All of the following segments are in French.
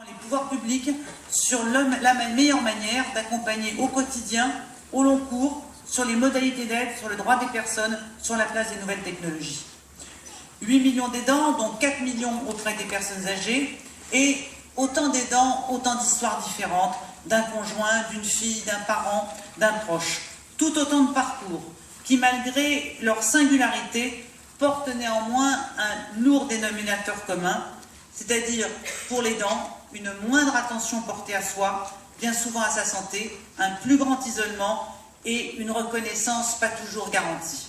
Les pouvoirs publics sur la meilleure manière d'accompagner au quotidien, au long cours, sur les modalités d'aide, sur le droit des personnes, sur la place des nouvelles technologies. 8 millions d'aidants, dont 4 millions auprès des personnes âgées, et autant d'aidants, autant d'histoires différentes, d'un conjoint, d'une fille, d'un parent, d'un proche. Tout autant de parcours qui, malgré leur singularité, portent néanmoins un lourd dénominateur commun, c'est-à-dire, pour l'aidant, une moindre attention portée à soi, bien souvent à sa santé, un plus grand isolement et une reconnaissance pas toujours garantie.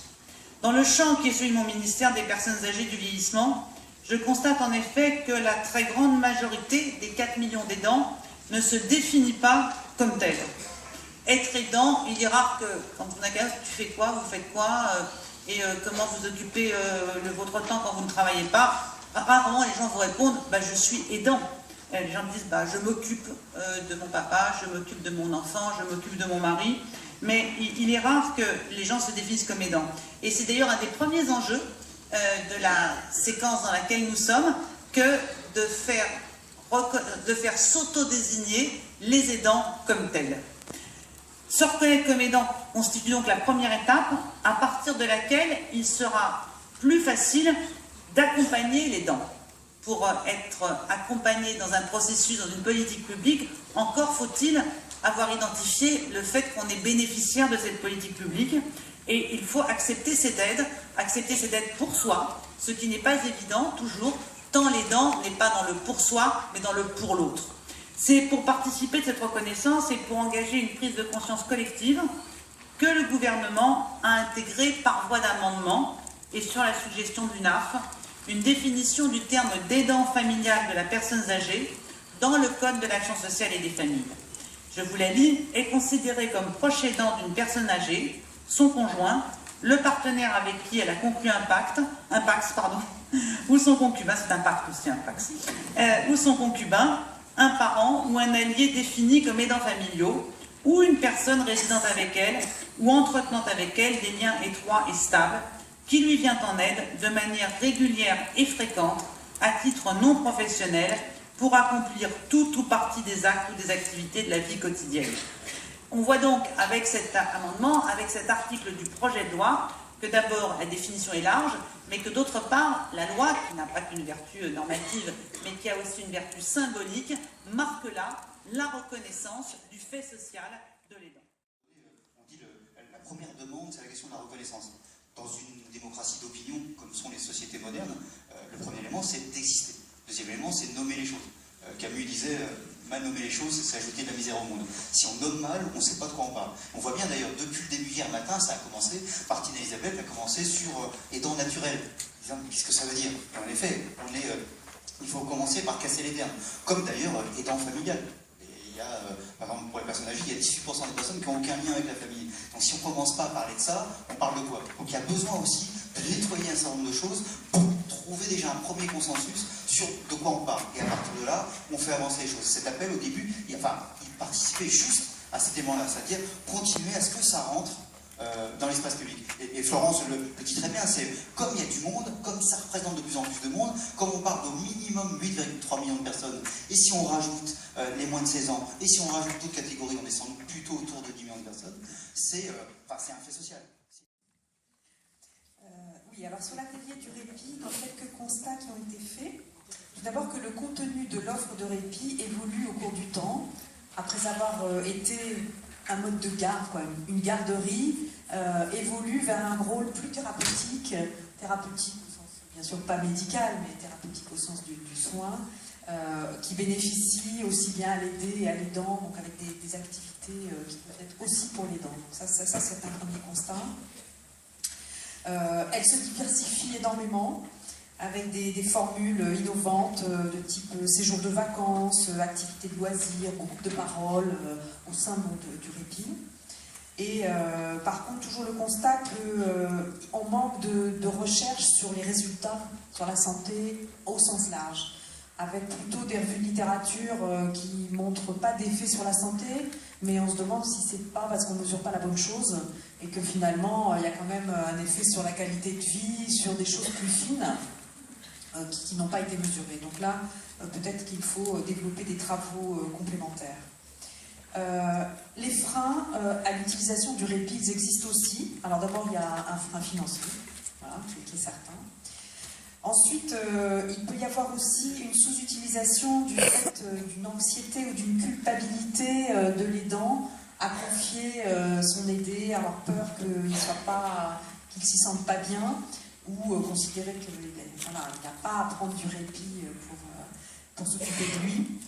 Dans le champ qui est celui de mon ministère des personnes âgées du vieillissement, je constate en effet que la très grande majorité des 4 millions d'aidants ne se définit pas comme tel. Être aidant, il est rare que, quand on a quelqu'un, tu fais quoi, vous faites quoi, et comment vous occupez votre temps quand vous ne travaillez pas. Rarement les gens vous répondent « je suis aidant ». Les gens disent « je m'occupe de mon papa, je m'occupe de mon enfant, je m'occupe de mon mari ». Mais il est rare que les gens se définissent comme aidants. Et c'est d'ailleurs un des premiers enjeux de la séquence dans laquelle nous sommes que de faire s'auto-désigner les aidants comme tels. Se reconnaître comme aidant constitue donc la première étape à partir de laquelle il sera plus facile d'accompagner l'aidant. Pour être accompagné dans un processus, dans une politique publique, encore faut-il avoir identifié le fait qu'on est bénéficiaire de cette politique publique et il faut accepter cette aide pour soi, ce qui n'est pas évident toujours, tant l'aidant n'est pas dans le pour soi, mais dans le pour l'autre. C'est pour participer de cette reconnaissance et pour engager une prise de conscience collective que le gouvernement a intégré par voie d'amendement et sur la suggestion du NAF, une définition du terme d'aidant familial de la personne âgée dans le Code de l'action sociale et des familles. Je vous la lis, est considéré comme proche aidant d'une personne âgée, son conjoint, le partenaire avec qui elle a conclu un pacte, ou son concubin, c'est un pacte aussi, un pacte, ou son concubin, un parent ou un allié défini comme aidants familiaux, ou une personne résidant avec elle, ou entretenant avec elle des liens étroits et stables, qui lui vient en aide de manière régulière et fréquente, à titre non professionnel, pour accomplir tout ou partie des actes ou des activités de la vie quotidienne. On voit donc avec cet amendement, avec cet article du projet de loi, que d'abord la définition est large, mais que d'autre part, la loi, qui n'a pas qu'une vertu normative, mais qui a aussi une vertu symbolique, marque là la reconnaissance du fait social de l'aidant. On dit la première demande, c'est la question de la reconnaissance. Dans une démocratie d'opinion, comme sont les sociétés modernes, le premier élément, c'est d'exister. Le deuxième élément, c'est de nommer les choses. Camus disait mal nommer les choses, c'est ajouter de la misère au monde. Si on nomme mal, on ne sait pas de quoi on parle. On voit bien d'ailleurs, depuis le début hier matin, ça a commencé, Martine Elisabeth a commencé sur aidant naturel. Qu'est-ce que ça veut dire? En effet, il faut commencer par casser les termes. Comme d'ailleurs aidant familial. Il y a, par exemple, pour les personnes âgées, il y a 18% des personnes qui n'ont aucun lien avec la famille. Donc si on ne commence pas à parler de ça, on parle de quoi? Donc il y a besoin aussi de nettoyer un certain nombre de choses pour trouver déjà un premier consensus sur de quoi on parle. Et à partir de là, on fait avancer les choses. Cet appel, au début, il participait juste à cet élément-là, c'est-à-dire continuer à ce que ça rentre dans l'espace public. Et Florence le dit très bien, c'est comme il y a du monde, comme ça représente de plus en plus de monde, comme on parle d'au minimum 8,3 millions de personnes, et si on rajoute les moins de 16 ans, et si on rajoute d'autres catégories, on descend plutôt autour de 10 millions de personnes, c'est un fait social. Oui, alors sur l'atelier du répit, dans quelques constats qui ont été faits, tout d'abord que le contenu de l'offre de répit évolue au cours du temps, après avoir été un mode de garde, une garderie, évolue vers un rôle plus thérapeutique au sens, bien sûr pas médical, mais thérapeutique au sens du soin, qui bénéficie aussi bien à l'aidé et à l'aidant, donc avec des activités qui peuvent être aussi pour l'aidant. Donc ça c'est un premier constat. Elle se diversifie énormément, avec des formules innovantes de type séjour de vacances, activités de loisirs, groupe de parole au sein du répit. Et par contre, toujours le constat qu'on manque de recherche sur les résultats, sur la santé au sens large, avec plutôt des revues de littérature qui ne montrent pas d'effet sur la santé, mais on se demande si c'est pas parce qu'on ne mesure pas la bonne chose, et que finalement, il y a quand même un effet sur la qualité de vie, sur des choses plus fines. qui n'ont pas été mesurés. Donc là, peut-être qu'il faut développer des travaux complémentaires. Les freins à l'utilisation du répit, ils existent aussi. Alors d'abord, il y a un frein financier, voilà, qui est certain. Ensuite, il peut y avoir aussi une sous-utilisation du fait d'une anxiété ou d'une culpabilité de l'aidant à confier son aidé, avoir peur qu'il ne s'y sente pas bien, ou considérer qu'il voilà, n'a pas à prendre du répit pour s'occuper de lui.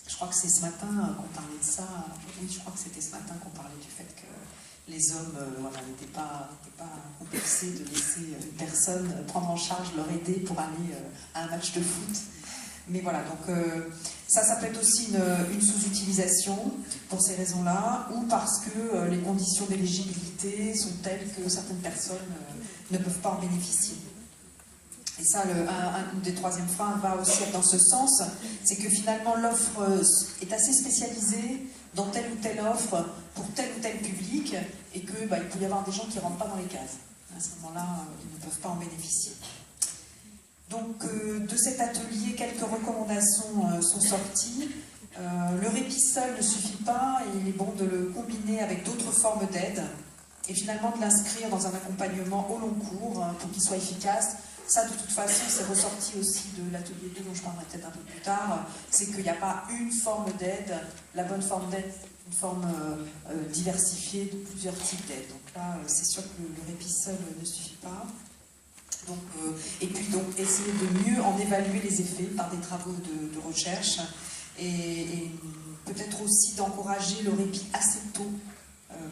Je crois que c'est ce matin qu'on parlait de ça. Oui, je crois que c'était ce matin qu'on parlait du fait que les hommes voilà, n'étaient pas complexés de laisser une personne prendre en charge leur aider pour aller à un match de foot. Mais voilà, donc ça peut être aussi une sous-utilisation pour ces raisons-là, ou parce que les conditions d'éligibilité sont telles que certaines personnes ne peuvent pas en bénéficier. Et ça, un des troisièmes freins va aussi être dans ce sens, c'est que finalement l'offre est assez spécialisée dans telle ou telle offre pour tel ou tel public, et qu'il peut y avoir des gens qui ne rentrent pas dans les cases. À ce moment-là, ils ne peuvent pas en bénéficier. Donc, de cet atelier, quelques recommandations sont sorties. Le répit seul ne suffit pas, et il est bon de le combiner avec d'autres formes d'aide, et finalement de l'inscrire dans un accompagnement au long cours pour qu'il soit efficace. Ça, de toute façon, c'est ressorti aussi de l'atelier 2 dont je parlerai peut-être un peu plus tard, c'est qu'il n'y a pas une forme d'aide. La bonne forme d'aide, une forme diversifiée de plusieurs types d'aide. Donc là, c'est sûr que le répit seul ne suffit pas. Donc, et puis donc essayer de mieux en évaluer les effets par des travaux de recherche, et peut-être aussi d'encourager le répit assez tôt,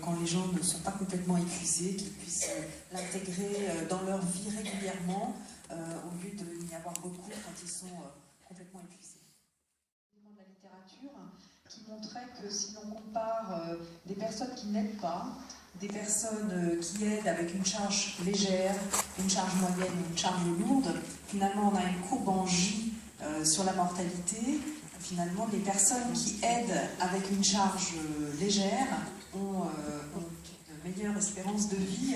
quand les gens ne sont pas complètement épuisés, qu'ils puissent l'intégrer dans leur vie régulièrement, au lieu de n'y avoir recours quand ils sont complètement épuisés. De la littérature qui montrait que si l'on compare des personnes qui n'aident pas, des personnes qui aident avec une charge légère, une charge moyenne ou une charge lourde, finalement on a une courbe en J sur la mortalité. Finalement, les personnes qui aident avec une charge légère ont une meilleure espérance de vie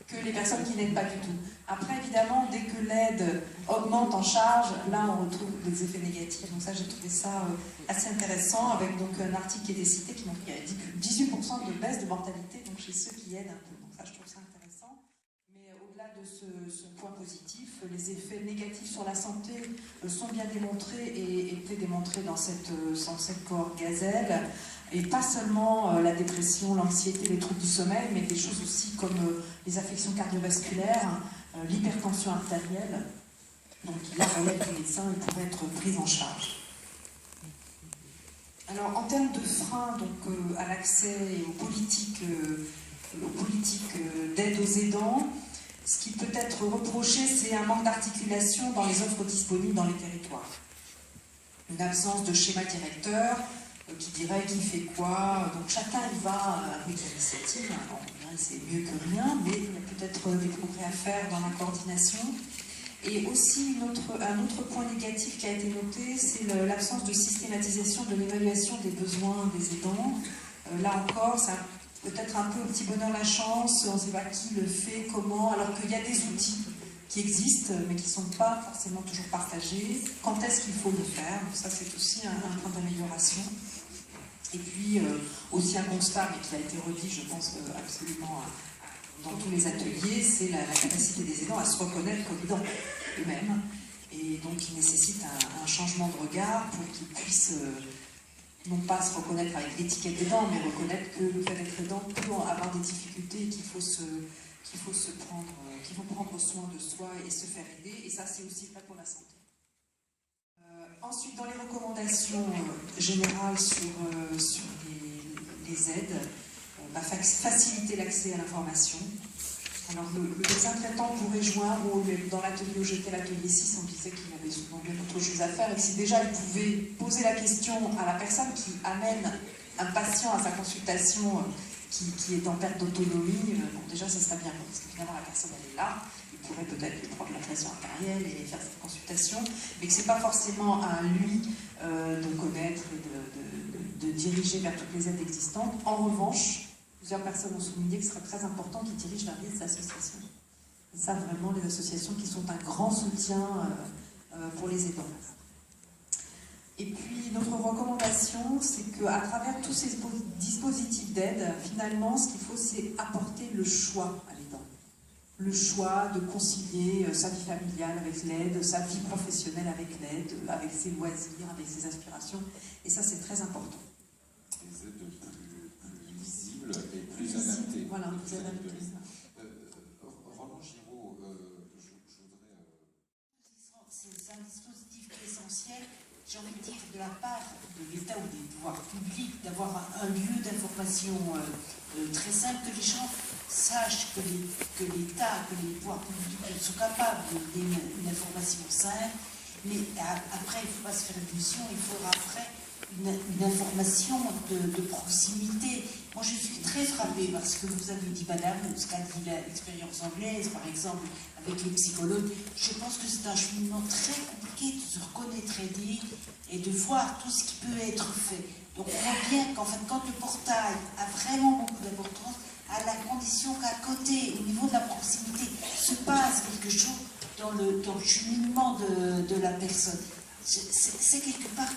que les personnes qui n'aident pas du tout. Après, évidemment, dès que l'aide augmente en charge, là on retrouve des effets négatifs. Donc ça, j'ai trouvé ça assez intéressant, avec donc un article qui était cité qui montre qu'il y avait 18% de baisse de mortalité donc chez ceux qui aident un peu. Donc ça, je trouve ça intéressant. Mais au-delà de ce point positif, les effets négatifs sur la santé sont bien démontrés et étaient démontrés dans cette cohorte Gazelle. Et pas seulement la dépression, l'anxiété, les troubles du sommeil, mais des choses aussi comme les affections cardiovasculaires, l'hypertension artérielle. Donc là, relève du médecin, il pourrait être pris en charge. Alors, en termes de freins donc, à l'accès et aux politiques d'aide aux aidants, ce qui peut être reproché, c'est un manque d'articulation dans les offres disponibles dans les territoires. Une absence de schéma directeur qui dirait qui fait quoi. Donc chacun y va avec l'initiative. C'est mieux que rien, mais il y a peut-être des progrès à faire dans la coordination. Et aussi un autre point négatif qui a été noté, c'est l'absence de systématisation de l'évaluation des besoins des aidants. Là encore, ça peut-être un peu au petit bonheur la chance, on ne sait pas qui le fait, comment, alors qu'il y a des outils qui existent, mais qui ne sont pas forcément toujours partagés. Quand est-ce qu'il faut le faire? Donc ça, c'est aussi un point d'amélioration. Et puis, aussi un constat, mais qui a été redit, je pense, absolument dans tous les ateliers, c'est la capacité des aidants à se reconnaître comme aidants eux-mêmes. Et donc, il nécessite un changement de regard pour qu'ils puissent non pas se reconnaître avec l'étiquette d'aidant, mais reconnaître que le fait d'être aidant peut avoir des difficultés et qu'il faut prendre soin de soi et se faire aider. Et ça, c'est aussi vrai pour la santé. Ensuite, dans les recommandations générales sur les aides, faciliter l'accès à l'information. Alors, le médecin traitant pourrait joindre, dans l'atelier où j'étais, l'atelier 6, on disait qu'il avait souvent bien autre chose à faire, et que si déjà il pouvait poser la question à la personne qui amène un patient à sa consultation qui est en perte d'autonomie, bon, déjà ça serait bien, parce que finalement la personne elle est là, il pourrait peut-être lui prendre la pression artérielle et faire cette consultation, mais que ce n'est pas forcément à lui de connaître et de diriger vers toutes les aides existantes. En revanche, plusieurs personnes ont souligné que ce serait très important qu'ils dirigent vers les associations. Et ça, vraiment, les associations qui sont un grand soutien pour les aidants. Et puis notre recommandation, c'est qu'à travers tous ces dispositifs d'aide, finalement, ce qu'il faut, c'est apporter le choix à l'aidant. Le choix de concilier sa vie familiale avec l'aide, sa vie professionnelle avec l'aide, avec ses loisirs, avec ses aspirations. Et ça, c'est très important. Des aides plus visibles et plus adaptées. Voilà, plus adaptées. Roland Giraud, je voudrais... C'est un dispositif qui est essentiel, j'ai envie de dire, de la part de l'État ou des pouvoirs publics, d'avoir un lieu d'information très simple, que les gens sachent que l'État, que les pouvoirs publics sont capables de donner une information simple, mais après, il ne faut pas se faire illusion, il faudra après une information de proximité. Moi, je suis très frappée par ce que vous avez dit, madame, ce qu'a dit l'expérience anglaise, par exemple, avec les psychologues. Je pense que c'est un cheminement très compliqué de se reconnaître et de voir tout ce qui peut être fait. Donc, on voit bien qu'en fait, quand le portail a vraiment beaucoup d'importance, à la condition qu'à côté, au niveau de la proximité, se passe quelque chose dans le cheminement de la personne. C'est quelque part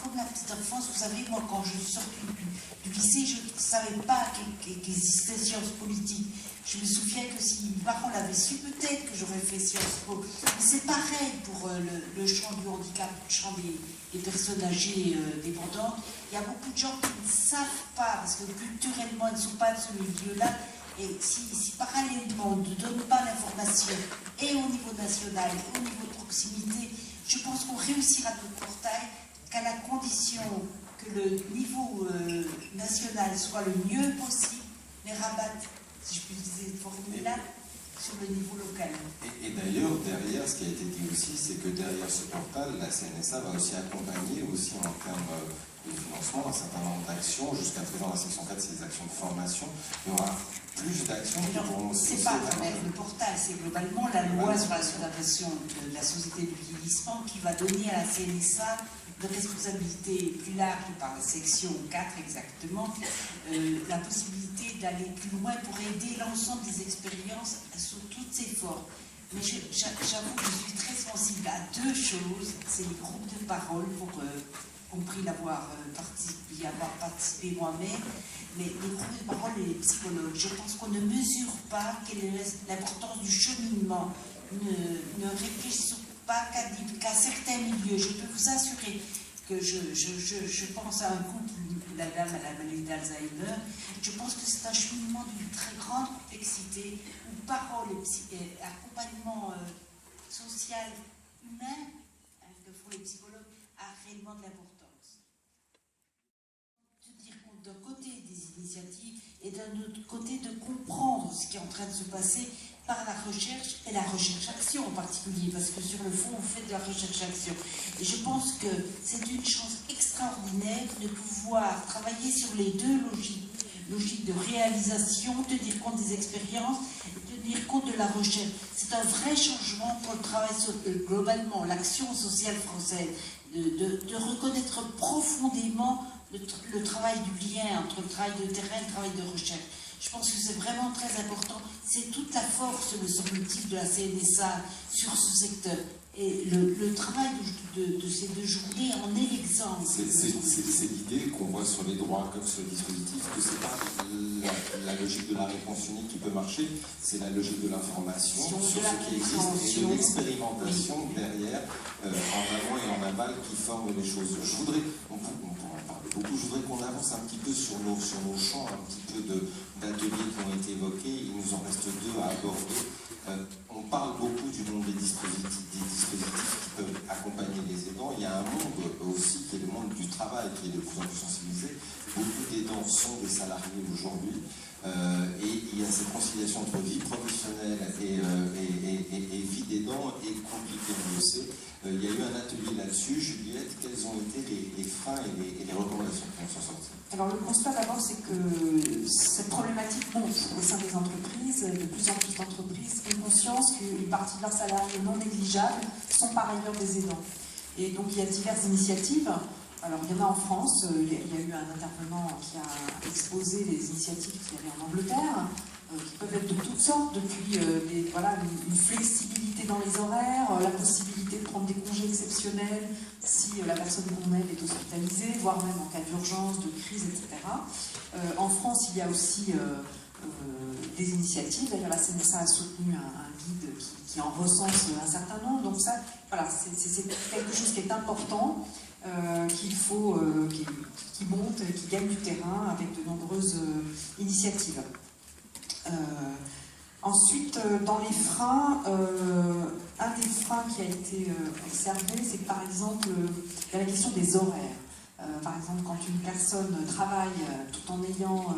comme la petite enfance. Vous savez, moi, quand je suis sortie du lycée, je ne savais pas qu'existait Sciences politiques. Je me souviens que si mes parents l'avaient su, peut-être que j'aurais fait Sciences Po. Mais c'est pareil pour le champ du handicap, le champ des personnes âgées dépendantes. Il y a beaucoup de gens qui ne savent pas, parce que culturellement, ils ne sont pas de ce milieu-là. Et si parallèlement, on ne donne pas l'information, et au niveau national, et au niveau de proximité, je pense qu'on réussira notre portail qu'à la condition que le niveau national soit le mieux possible, mais rabattre, si je puis utiliser cette formule-là, sur le niveau local. Et d'ailleurs, derrière, ce qui a été dit aussi, c'est que derrière ce portal, la CNSA va aussi accompagner aussi en termes de financement un certain nombre d'actions. Jusqu'à présent, la section 4, c'est des actions de formation. Il y aura plus d'actions qui pourront aussi... C'est pas quand même le portail, c'est globalement la loi sur la adaptation de la société du vieillissement qui va donner à la CNSA de responsabilité plus large par la section 4 exactement, la possibilité d'aller plus loin pour aider l'ensemble des expériences sous toutes ses formes. Mais j'avoue que je suis très sensible à deux choses, c'est les groupes de parole, pour compris l'avoir participé moi-même, mais les groupes de parole et les psychologues, je pense qu'on ne mesure pas quelle est l'importance du cheminement, ne réfléchissons pas qu'à certains milieux. Je peux vous assurer que je pense à un couple, la dame à la maladie d'Alzheimer, je pense que c'est un cheminement d'une très grande complexité, où parole et accompagnement social, humain, que font les psychologues, a réellement de l'importance. Se dire compte d'un côté des initiatives et d'un autre côté de comprendre ce qui est en train de se passer par la recherche et la recherche-action en particulier, parce que sur le fond, on fait de la recherche-action. Et je pense que c'est une chance extraordinaire de pouvoir travailler sur les deux logiques. Logique de réalisation, tenir compte des expériences et tenir compte de la recherche. C'est un vrai changement pour le travail globalement, l'action sociale française, de reconnaître profondément le travail du lien entre le travail de terrain et le travail de recherche. Je pense que c'est vraiment très important. C'est toute la force, me semble-t-il, de la CNSA sur ce secteur. Et le travail de ces 2 journées en est l'exemple. C'est l'idée qu'on voit sur les droits comme sur le dispositif, que c'est pas la logique de la réponse unique qui peut marcher, c'est la logique de l'information sur ce qui existe et de l'expérimentation derrière, en avant et en aval, qui forment les choses. Je voudrais, on pourra en parler beaucoup, je voudrais qu'on avance un petit peu sur nos champs, un petit peu d'ateliers qui ont été évoqués. Il nous en reste 2 à aborder. On parle beaucoup du monde des dispositifs qui peuvent accompagner les aidants. Il y a un monde aussi qui est le monde du travail, qui est de plus en plus sensibilisé. Beaucoup d'aidants sont des salariés aujourd'hui. Et il y a cette conciliation entre vie professionnelle et vie d'aidant est compliquée, on le sait. Il y a eu un atelier là-dessus. Juliette, quels ont été les freins et les recommandations qui en sont sorties? Alors le constat d'abord, c'est que cette problématique monte au sein des entreprises. De plus en plus d'entreprises ont conscience qu'une partie de leurs salariés non négligeables sont par ailleurs des aidants. Et donc il y a diverses initiatives. Alors il y en a en France, il y a eu un intervenant qui a exposé les initiatives qu'il y avait en Angleterre, qui peuvent être de toutes sortes, depuis une flexibilité dans les horaires, la possibilité de prendre des congés exceptionnels si la personne qu'on aide est hospitalisée, voire même en cas d'urgence, de crise, etc. En France, il y a aussi des initiatives. D'ailleurs, la CNSA a soutenu un guide qui en recense un certain nombre. Donc ça, voilà, c'est quelque chose qui est important, qu'il faut, qui monte, qui gagne du terrain avec de nombreuses initiatives. Ensuite, dans les freins, un des freins qui a été observé, c'est que par exemple, il y a la question des horaires. Par exemple, quand une personne travaille tout en ayant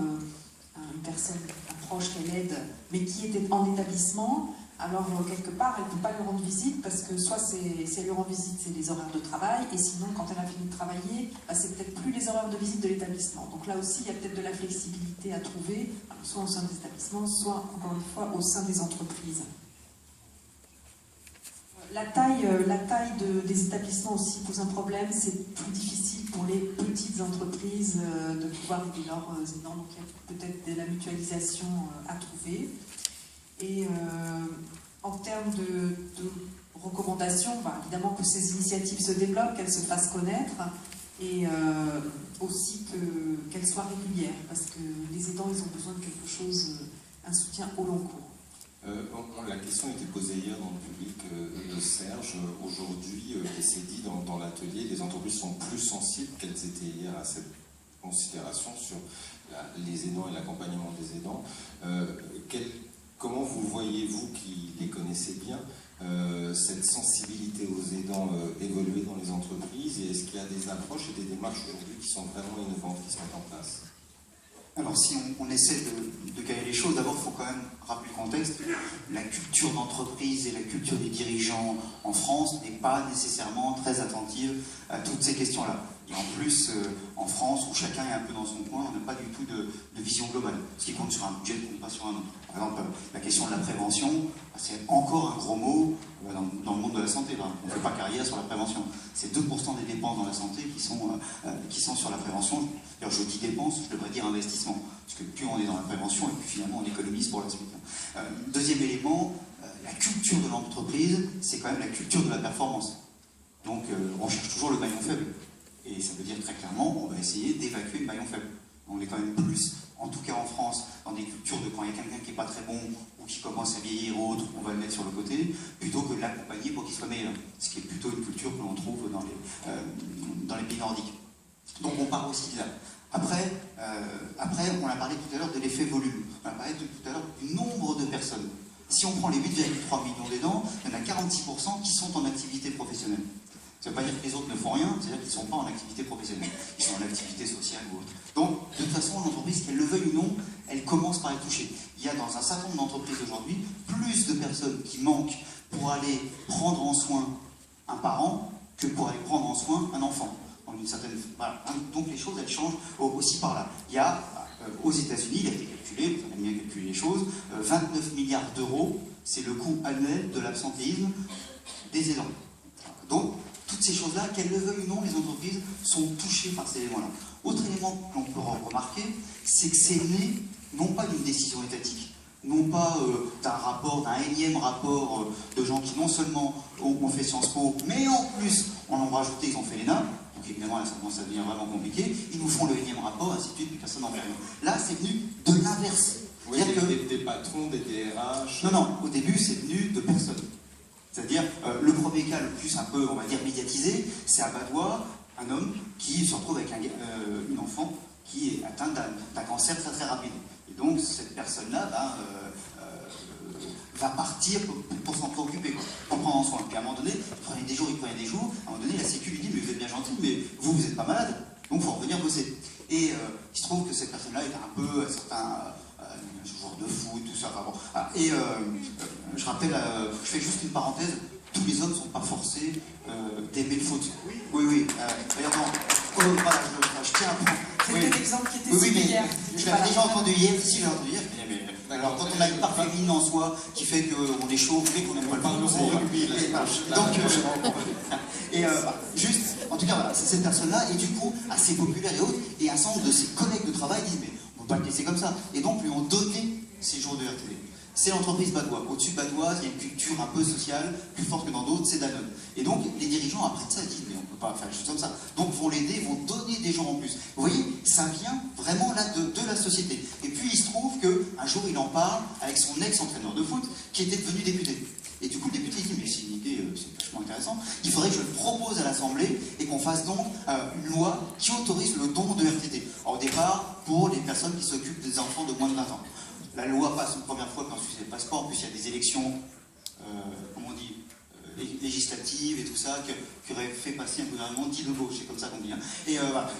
une personne, un proche qu'elle aide, mais qui est en établissement, alors quelque part, elle ne peut pas lui rendre visite parce que soit si elle lui rend visite, c'est les horaires de travail, et sinon, quand elle a fini de travailler, c'est peut-être plus les horaires de visite de l'établissement. Donc là aussi, il y a peut-être de la flexibilité à trouver, soit au sein des établissements, soit, encore une fois, au sein des entreprises. La taille des établissements aussi pose un problème. C'est plus difficile pour les petites entreprises de pouvoir aider leurs aidants. Donc il y a peut-être de la mutualisation à trouver. Et en termes de recommandations, évidemment que ces initiatives se développent, qu'elles se fassent connaître, et aussi qu'elles soient régulières, parce que les aidants, ils ont besoin de quelque chose, un soutien au long cours. La question était posée hier dans le public de Serge. Aujourd'hui, et c'est dit dans l'atelier, les entreprises sont plus sensibles qu'elles étaient hier à cette considération sur les aidants et l'accompagnement des aidants. Comment vous voyez-vous, qui les connaissez bien, cette sensibilité aux aidants évoluer dans les entreprises, et est-ce qu'il y a des approches et des démarches aujourd'hui qui sont vraiment innovantes, qui sont en place? Alors, si on essaie de caler les choses, d'abord, il faut quand même rappeler le contexte. La culture d'entreprise et la culture des dirigeants en France n'est pas nécessairement très attentive à toutes ces questions-là. Et en plus, en France, où chacun est un peu dans son coin, on n'a pas du tout de vision globale. Ce qui compte sur un budget ne compte pas sur un autre. Par exemple, la question de la prévention, c'est encore un gros mot dans le monde de la santé. On ne fait pas carrière sur la prévention. C'est 2% des dépenses dans la santé qui sont sur la prévention. D'ailleurs, je dis dépenses, je devrais dire investissement. Parce que plus on est dans la prévention, et plus finalement on économise pour la suite. Deuxième élément, la culture de l'entreprise, c'est quand même la culture de la performance. Donc, on cherche toujours le maillon faible. Et ça veut dire très clairement, on va essayer d'évacuer le maillon faible. On est quand même plus, en tout cas en France, dans des cultures de quand il y a quelqu'un qui n'est pas très bon ou qui commence à vieillir ou autre, on va le mettre sur le côté, plutôt que de l'accompagner pour qu'il soit meilleur. Ce qui est plutôt une culture que l'on trouve dans les pays nordiques. Donc on part aussi de là. Après, on a parlé tout à l'heure de l'effet volume. On a parlé tout à l'heure du nombre de personnes. Si on prend les 8,3 millions d'aidants, il y en a 46% qui sont en activité professionnelle. Ça ne veut pas dire que les autres ne font rien, c'est-à-dire qu'ils ne sont pas en activité professionnelle. Ils sont en activité sociale ou autre. Donc, de toute façon, l'entreprise, qu'elle le veuille ou non, elle commence par être touchée. Il y a dans un certain nombre d'entreprises aujourd'hui plus de personnes qui manquent pour aller prendre en soin un parent que pour aller prendre en soin un enfant. Voilà. Donc les choses, elles changent aussi par là. Il y a, aux États-Unis, il a été calculé, vous avez bien calculé les choses, 29 milliards d'euros, c'est le coût annuel de l'absentéisme des aidants. Donc, toutes ces choses-là, qu'elles le veuillent ou non, les entreprises sont touchées par ces éléments-là. Autre élément que l'on peut remarquer, c'est que c'est né, non pas d'une décision étatique, non pas d'un énième rapport de gens qui non seulement ont fait Sciences Po, mais en plus, on en rajouté, ils ont fait l'ENA, donc évidemment, là, ça commence à devenir vraiment compliqué, ils nous font le énième rapport, ainsi de suite, mais personne n'en fait rien. Là, c'est venu de l'inverse. Oui, des patrons, des DRH... Non, au début, c'est venu de personnes. C'est-à-dire, le premier cas le plus un peu, on va dire, médiatisé, c'est à Badois, un homme qui se retrouve avec une enfant qui est atteinte d'un cancer très très rapide. Et donc, cette personne-là va partir pour s'en préoccuper, pour prendre en soin. Puis à un moment donné, il prenait des jours, à un moment donné, la Sécu lui dit, mais vous êtes bien gentil, mais vous n'êtes pas malade, donc il faut revenir bosser. Et il se trouve que cette personne-là était un peu un certain joueur de foot, tout ça. Enfin, bon. Et je rappelle, je fais juste une parenthèse, tous les hommes ne sont pas forcés d'aimer le foot. Oui. D'ailleurs, voilà, je tiens à prendre. C'était l'exemple qui était cité hier. Je l'avais déjà entendu hier, si j'ai entendu hier. Alors, quand on a une part féminine en soi qui fait qu'on est chaud, qu'on aime pas le foot, juste, en tout cas, voilà, c'est cette personne-là, et du coup, assez populaire et autres, et un certain nombre de ses collègues de travail disent, mais on ne peut pas le laisser comme ça. Et donc, lui ont donné ces jours de RTD. c'est l'entreprise badois. Au-dessus de badoise, il y a une culture un peu sociale, plus forte que dans d'autres, c'est Danone. Et donc, les dirigeants apprennent ça, ils disent, mais on ne peut pas faire des choses comme ça. Donc, vont l'aider, vont donner des gens en plus. Vous voyez, ça vient vraiment là de la société. Et puis, il se trouve qu'un jour, il en parle avec son ex-entraîneur de foot, qui était devenu député. Et du coup, le député dit, mais c'est une idée, c'est vachement intéressant, il faudrait que je le propose à l'Assemblée et qu'on fasse donc une loi qui autorise le don de RTT. Alors, au départ, pour les personnes qui s'occupent des enfants de moins de 20 ans. La loi passe une première fois, puis ensuite c'est le passeport, puis il y a des élections, comment on dit, législatives et tout ça, qui auraient fait passer un gouvernement dit de gauche, c'est comme ça qu'on dit. Hein. Voilà.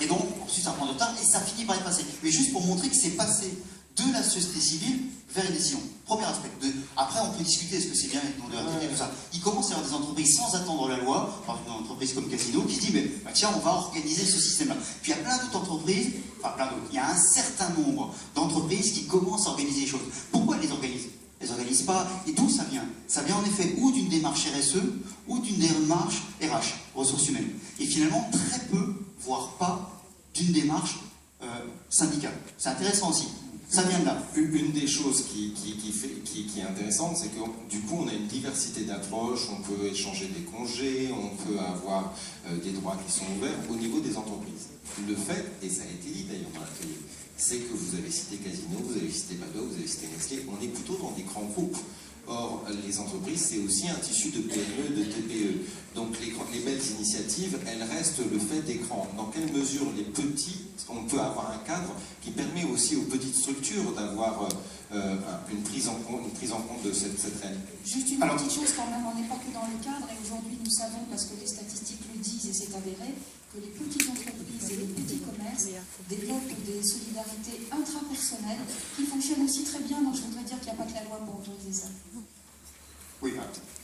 Et donc, ensuite ça prend du temps, et ça finit par être passé. Mais juste pour montrer que c'est passé de la société civile vers une décision. Premier aspect. Après, on peut discuter, est-ce que c'est bien les dons de RTT, tout ça. Il commence à y avoir des entreprises sans attendre la loi, par exemple une entreprise comme Casino, qui dit, mais, bah, tiens, on va organiser ce système-là. Puis il y a plein d'autres entreprises, enfin plein d'autres, il y a un certain nombre d'entreprises qui commencent à organiser les choses. Pourquoi elles les organisent? Elles n'organisent pas. Et d'où ça vient? Ça vient en effet ou d'une démarche RSE, ou d'une démarche RH, ressources humaines. Et finalement, très peu, voire pas, d'une démarche syndicale. C'est intéressant aussi. Ça vient de là. Une des choses qui est intéressante, c'est que du coup, on a une diversité d'approches, on peut échanger des congés, on peut avoir des droits qui sont ouverts au niveau des entreprises. Le fait, et ça a été dit d'ailleurs dans l'atelier, c'est que vous avez cité Casino, vous avez cité Badois, vous avez cité Nestlé, on est plutôt dans des grands groupes. Or, les entreprises, c'est aussi un tissu de PME, de TPE. Donc, les belles initiatives, elles restent le fait des grands. Dans quelle mesure les petits, on peut avoir un cadre qui permet aussi aux petites structures d'avoir une prise en compte de cette réalité. Juste une petite chose quand même, on n'est pas que dans le cadre, et aujourd'hui nous savons, parce que les statistiques le disent et c'est avéré, que les petites entreprises et les petits commerces développent des solidarités intrapersonnelles qui fonctionnent aussi très bien, donc je voudrais dire qu'il n'y a pas que la loi pour autoriser ça. Oui,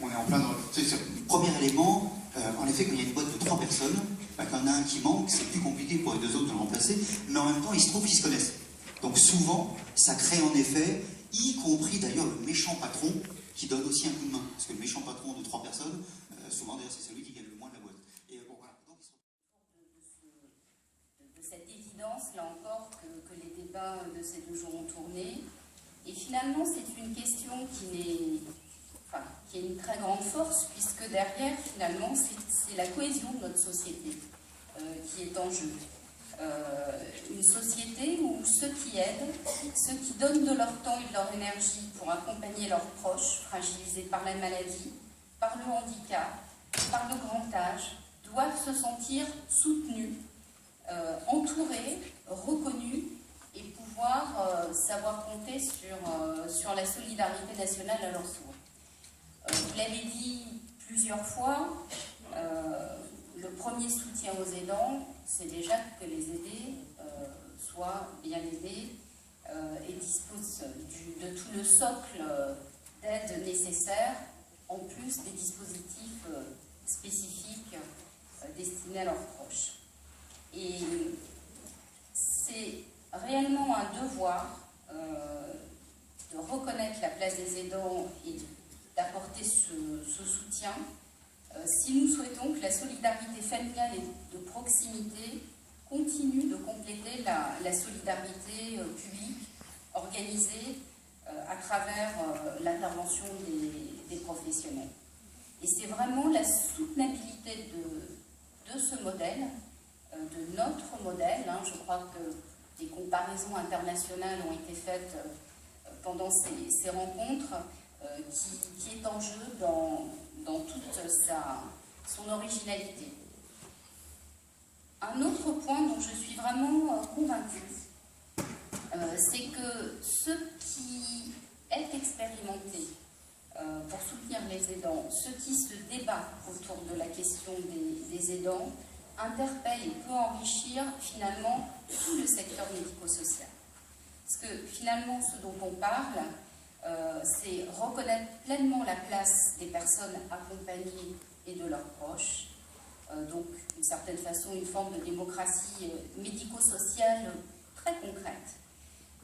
on est en plein dans le premier élément. En effet, quand il y a une boîte de 3 personnes, quand il y en a un qui manque, c'est plus compliqué pour les 2 autres de le remplacer, mais en même temps, il se trouve qu'ils se connaissent. Donc souvent, ça crée en effet, y compris d'ailleurs le méchant patron, qui donne aussi un coup de main. Parce que le méchant patron de 3 personnes, souvent d'ailleurs, c'est celui qui gagne le moins de la boîte. Et bon, voilà. Donc, de cette évidence, là encore, que les débats de ces 2 jours ont tourné. Et finalement, c'est une question qui est une très grande force, puisque derrière, finalement, c'est la cohésion de notre société qui est en jeu. Une société où ceux qui aident, ceux qui donnent de leur temps et de leur énergie pour accompagner leurs proches fragilisés par la maladie, par le handicap, par le grand âge, doivent se sentir soutenus, entourés, reconnus et pouvoir savoir compter sur la solidarité nationale à leur tour. Vous l'avez dit plusieurs fois, le premier soutien aux aidants, c'est déjà que les aidés soient bien aidés et disposent de tout le socle d'aide nécessaire, en plus des dispositifs spécifiques destinés à leurs proches. Et c'est réellement un devoir de reconnaître la place des aidants et d'apporter ce soutien si nous souhaitons que la solidarité familiale et de proximité continue de compléter la solidarité publique organisée à travers l'intervention des professionnels. Et c'est vraiment la soutenabilité de ce modèle, de notre modèle. Je crois que des comparaisons internationales ont été faites pendant ces rencontres, qui est en jeu dans toute son originalité. Un autre point dont je suis vraiment convaincue, c'est que ce qui est expérimenté pour soutenir les aidants, ce qui se débat autour de la question des aidants, interpelle et peut enrichir finalement tout le secteur médico-social. Parce que finalement, ce dont on parle, c'est reconnaître pleinement la place des personnes accompagnées et de leurs proches. Donc, d'une certaine façon, une forme de démocratie médico-sociale très concrète.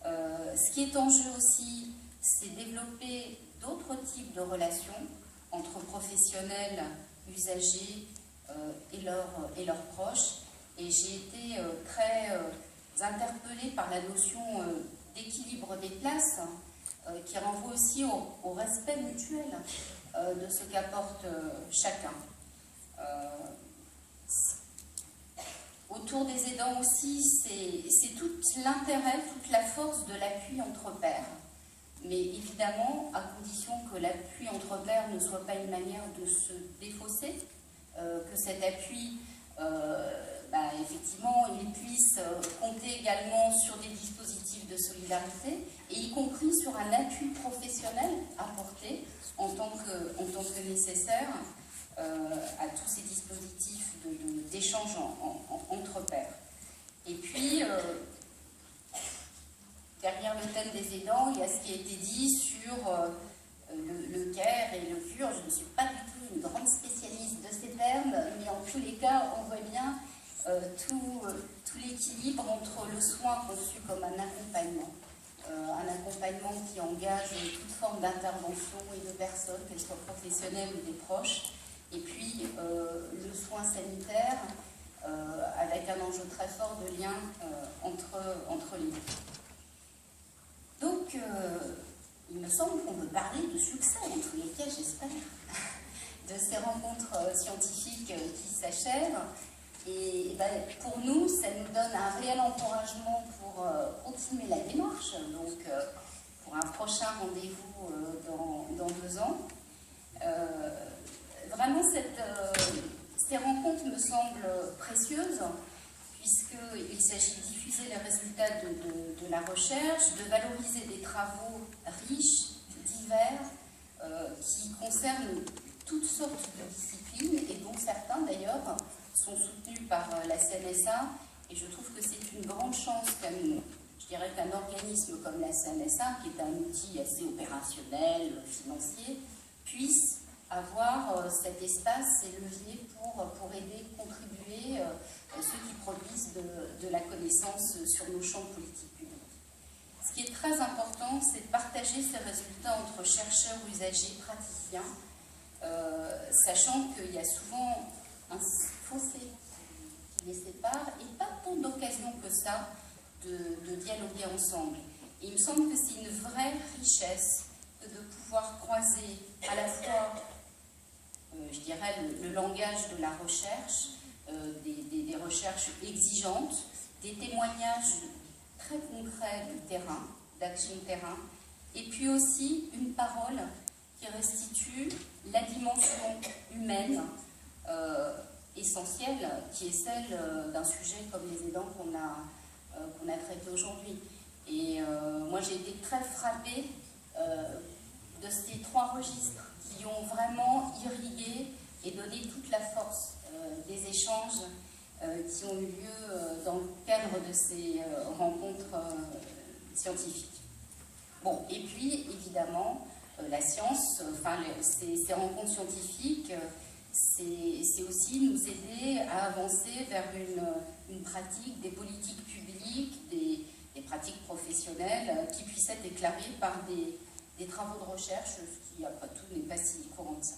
Ce qui est en jeu aussi, c'est développer d'autres types de relations entre professionnels, usagers et leurs proches. Et j'ai été très interpellée par la notion d'équilibre des places qui renvoie aussi au respect mutuel de ce qu'apporte chacun. Autour des aidants aussi, c'est tout l'intérêt, toute la force de l'appui entre pairs. Mais évidemment, à condition que l'appui entre pairs ne soit pas une manière de se défausser, que cet appui, effectivement, il puisse compter également sur des dispositifs de solidarité, et y compris sur un appui professionnel apporté en tant que nécessaire à tous ces dispositifs d'échange entre pairs. Et puis, derrière le thème des aidants, il y a ce qui a été dit sur le care et le cure. Je ne suis pas du tout une grande spécialiste de ces termes, mais en tous les cas, on voit bien tout l'équilibre entre le soin conçu comme un accompagnement qui engage toute forme d'intervention et de personnes, qu'elles soient professionnelles ou des proches, et puis le soin sanitaire avec un enjeu très fort de lien entre les deux. Donc, il me semble qu'on peut parler de succès, en tous les cas, j'espère, de ces rencontres scientifiques qui s'achèvent. Et pour nous, ça nous donne un réel encouragement pour continuer la démarche, donc pour un prochain rendez-vous dans 2 ans. Vraiment, ces rencontres me semblent précieuses, puisqu'il s'agit de diffuser les résultats de la recherche, de valoriser des travaux riches, divers, qui concernent toutes sortes de disciplines, et dont certains d'ailleurs sont soutenus par la CNSA, et je trouve que c'est une grande chance qu'un organisme comme la CNSA, qui est un outil assez opérationnel, financier, puisse avoir cet espace, ces leviers pour aider, contribuer ceux qui produisent de la connaissance sur nos champs politiques publics. Ce qui est très important, c'est de partager ces résultats entre chercheurs, usagers, praticiens, sachant qu'il y a souvent un fossé qui les sépare, et pas tant d'occasions que ça de dialoguer ensemble. Et il me semble que c'est une vraie richesse de pouvoir croiser à la fois, je dirais, le langage de la recherche, des recherches exigeantes, des témoignages très concrets du terrain, d'action terrain, et puis aussi une parole qui restitue la dimension humaine essentielle, qui est celle d'un sujet comme les aidants qu'on a traité aujourd'hui. Et moi, j'ai été très frappée de ces 3 registres qui ont vraiment irrigué et donné toute la force des échanges qui ont eu lieu dans le cadre de ces rencontres scientifiques. Bon, et puis, évidemment, la science, ces rencontres scientifiques, c'est aussi nous aider à avancer vers une pratique des politiques publiques, des pratiques professionnelles qui puissent être éclairées par des travaux de recherche, ce qui, après tout, n'est pas si courant que ça.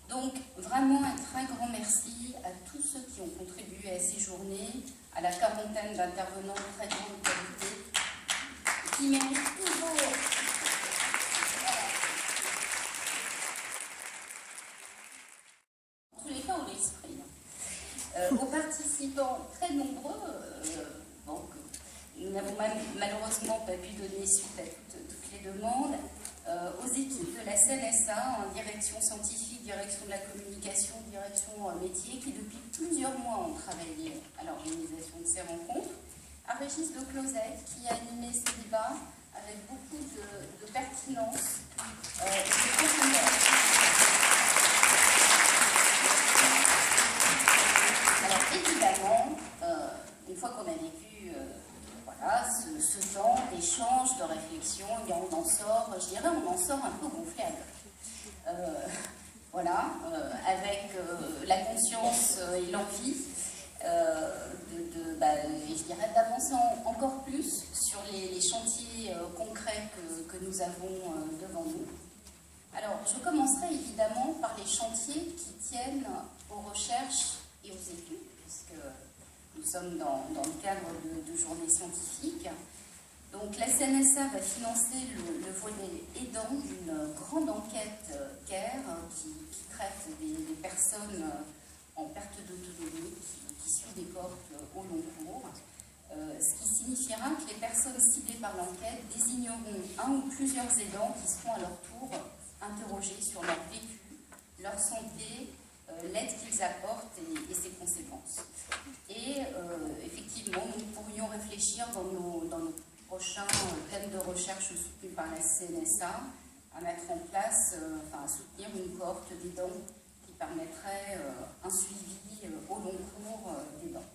Donc, vraiment un très grand merci à tous ceux qui ont contribué à ces journées, à la quarantaine d'intervenants de très grande qualité, qui méritent toujours... En tous les cas, on l'esprit. Aux participants très nombreux, nous n'avons malheureusement pas pu donner suite à toutes les demandes, aux équipes de la CNSA en direction scientifique, direction de la communication, direction métier, qui depuis plusieurs mois ont travaillé à l'organisation de ces rencontres, à Régis de Closet, qui a animé ces débats avec beaucoup de pertinence et de profondeur. Alors évidemment, une fois qu'on a vécu ce temps d'échange, de réflexion, eh bien on en sort, je dirais, on en sort un peu gonflé à l'œuf. Avec la conscience et l'envie je dirais, d'avancer encore plus sur les chantiers concrets que nous avons devant nous. Alors, je commencerai évidemment par les chantiers qui tiennent aux recherches et aux études, puisque nous sommes dans le cadre de journées scientifiques. Donc la CNSA va financer le volet aidant d'une grande enquête CARE qui traite des personnes en perte d'autonomie, qui suit des cohortes au long cours, ce qui signifiera que les personnes ciblées par l'enquête désigneront un ou plusieurs aidants qui seront à leur tour interrogés sur leur vécu, leur santé, l'aide qu'ils apportent et ses conséquences. Et effectivement, nous pourrions réfléchir dans nos prochains thèmes de recherche soutenus par la CNSA à mettre en place, à soutenir une cohorte d'aidants qui permettrait un suivi au long cours des dents.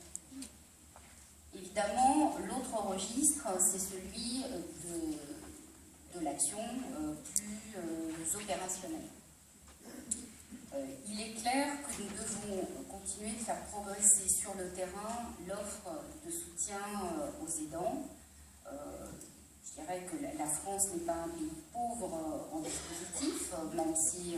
Évidemment, l'autre registre, c'est celui de l'action plus opérationnelle. Il est clair que nous devons continuer de faire progresser sur le terrain l'offre de soutien aux aidants. Je dirais que la France n'est pas un pays pauvre en dispositifs, même si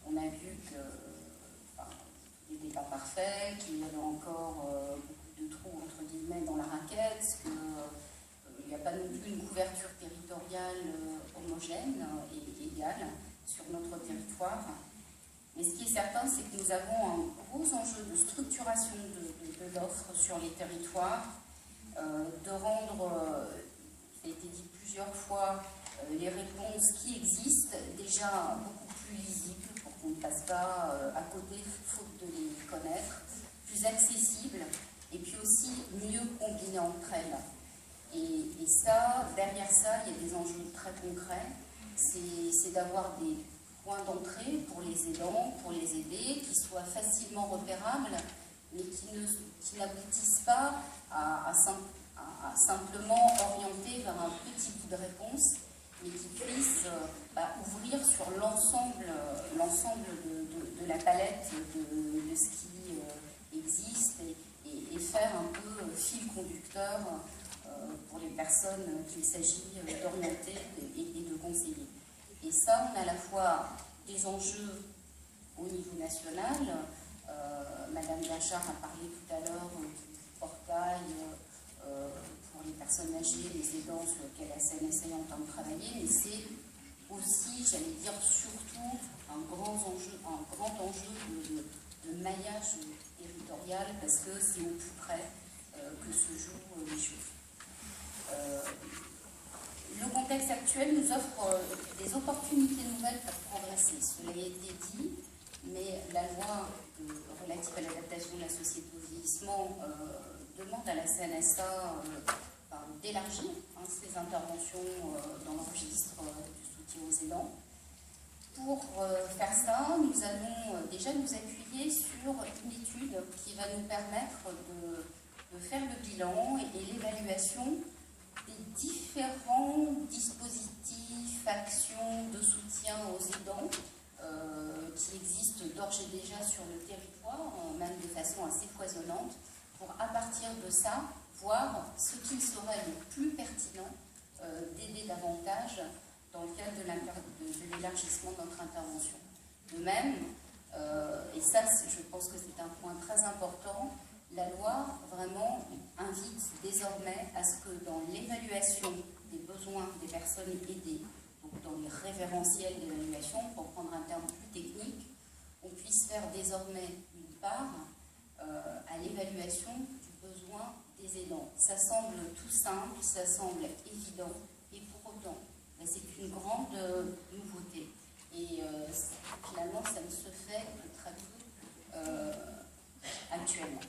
on a vu qu'il n'était pas parfait, qu'il y avait encore beaucoup de trous entre guillemets dans la raquette, qu'il n'y a pas non plus une couverture territoriale homogène et égale sur notre territoire. Mais ce qui est certain, c'est que nous avons un gros enjeu de structuration de l'offre sur les territoires, de rendre, ça a été dit plusieurs fois, les réponses qui existent déjà beaucoup plus lisibles pour qu'on ne passe pas à côté faute de les connaître, plus accessibles et puis aussi mieux combinées entre elles. Et ça, derrière ça, il y a des enjeux très concrets. C'est d'avoir des points d'entrée pour les aidants, pour les aider, qui soient facilement repérables, mais qui n'aboutissent pas à simplement orienter vers un petit bout de réponse, mais qui puissent ouvrir sur l'ensemble de la palette de ce qui existe et faire un peu fil conducteur pour les personnes qu'il s'agit d'orienter et de conseiller. Et ça, on a à la fois des enjeux au niveau national. Madame Gachard a parlé tout à l'heure du portail pour les personnes âgées, les aidants sur lesquels la CNSA est en train de travailler, mais c'est aussi, j'allais dire surtout, un grand enjeu de maillage territorial, parce que c'est au plus près que se jouent les choses. Le contexte actuel nous offre des opportunités nouvelles pour progresser. Cela a été dit, mais la loi relative à l'adaptation de la société au vieillissement demande à la CNSA d'élargir ses interventions dans le registre du soutien aux aidants. Pour faire ça, nous allons déjà nous appuyer sur une étude qui va nous permettre de faire le bilan et l'évaluation des différents dispositifs, actions de soutien aux aidants qui existent d'ores et déjà sur le territoire, même de façon assez foisonnante, pour à partir de ça, voir ce qu'il serait le plus pertinent d'aider davantage dans le cadre de l'élargissement de notre intervention. De même, et ça je pense que c'est un point très important, la loi vraiment invite désormais à ce que dans l'évaluation des besoins des personnes aidées, donc dans les référentiels d'évaluation, pour prendre un terme plus technique, on puisse faire désormais une part à l'évaluation du besoin des aidants. Ça semble tout simple, ça semble évident, et pour autant, c'est une grande nouveauté. Et finalement, ça ne se fait que très peu actuellement.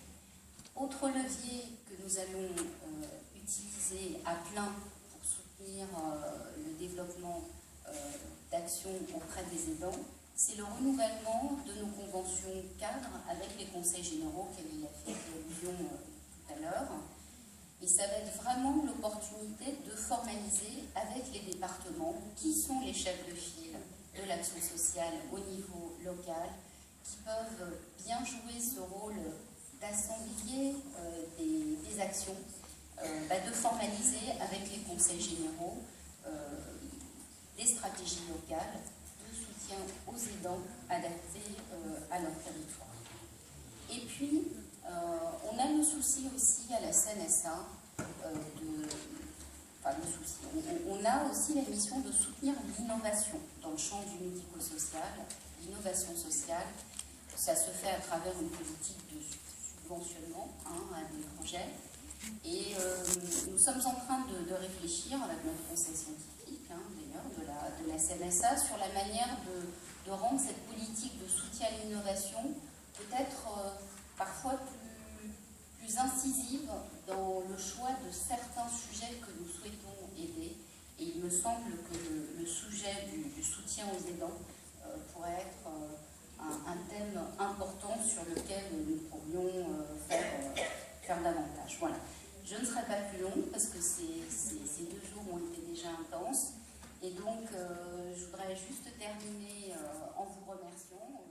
Autre levier que nous allons utiliser à plein pour soutenir le développement d'actions auprès des aidants, c'est le renouvellement de nos conventions cadres avec les conseils généraux, qu'elle a fait allusion tout à l'heure. Et ça va être vraiment l'opportunité de formaliser avec les départements qui sont les chefs de file de l'action sociale au niveau local, qui peuvent bien jouer ce rôle d'assemblier des actions, de formaliser avec les conseils généraux des stratégies locales de soutien aux aidants adaptés à leur territoire. Et puis, on a le souci aussi à la CNSA enfin le souci, on a aussi la mission de soutenir l'innovation dans le champ du médico-social, l'innovation sociale. Ça se fait à travers une politique de subventionnement à des projets. Et nous sommes en train de réfléchir avec notre conseil scientifique, d'ailleurs, de la CNSA, sur la manière de rendre cette politique de soutien à l'innovation peut-être parfois plus incisive dans le choix de certains sujets que nous souhaitons aider. Et il me semble que le sujet du soutien aux aidants pourrait être un thème important sur lequel nous pourrions faire davantage. Voilà. Je ne serai pas plus long parce que ces 2 jours ont été déjà intenses. Et donc, je voudrais juste terminer en vous remerciant.